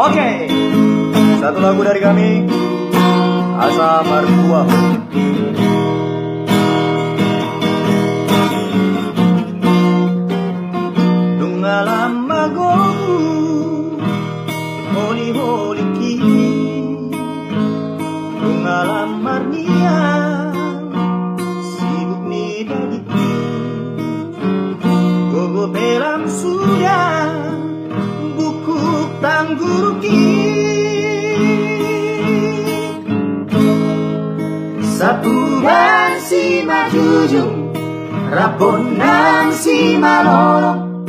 Oke, satu lagu dari kami, Asa Martua. Dungalam magogu, holi holi ki, dungalam marnia, sibuk ni dagiti, gogo pelam sudah. Tangguruki satu ban si majujung rapon nang si malolong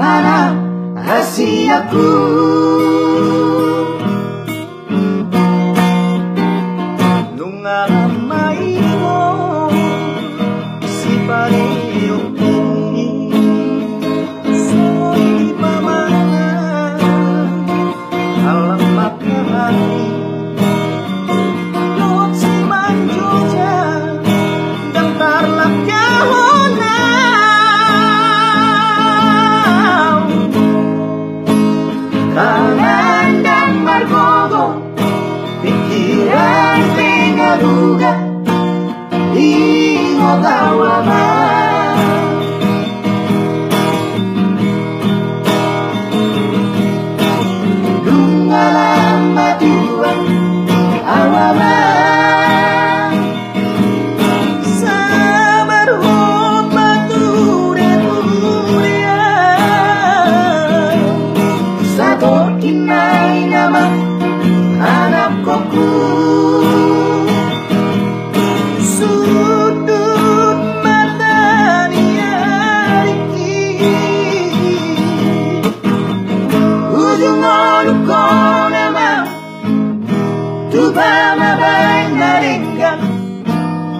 anak hasiaku nungalam maimo si pareo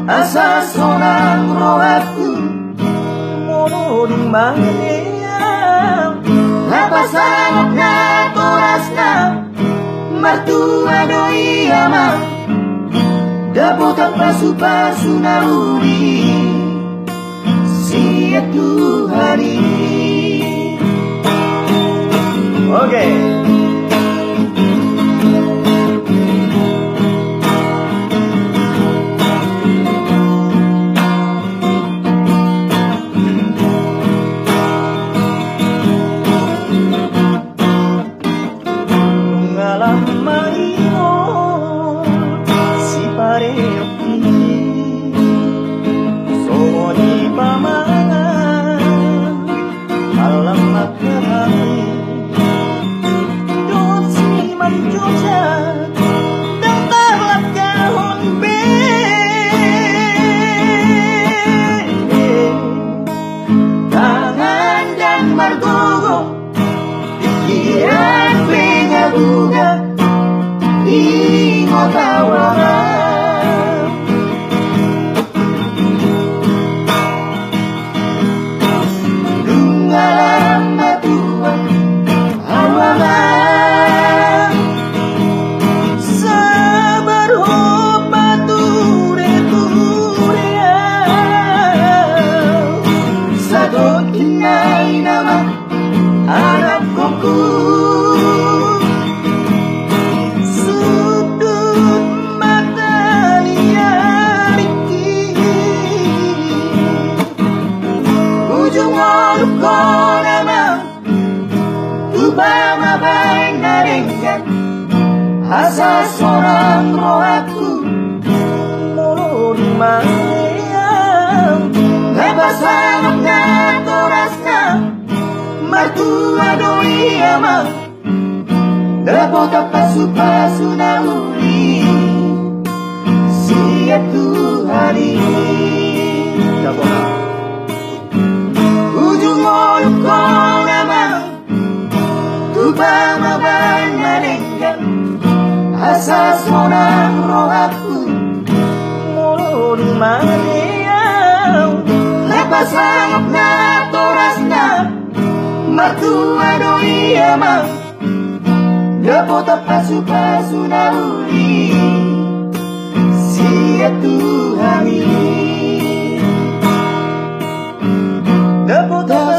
asa sonang rohaku mono di mana apa sangat na toras na mertua doi ama dapotan pasu-pasu naudi siap hari. Oke. Asa seorang rohaku mulu di mana apa sangat na torasna mertua doi ama dapat pasu-pasu nauli siap hari ujung mulut kau nama tuba maban merenggan asa sonang rohaku mulu di mana lepas sangat na torasna mertua doi ama dapat pasu-pasu nauli siap hari dapat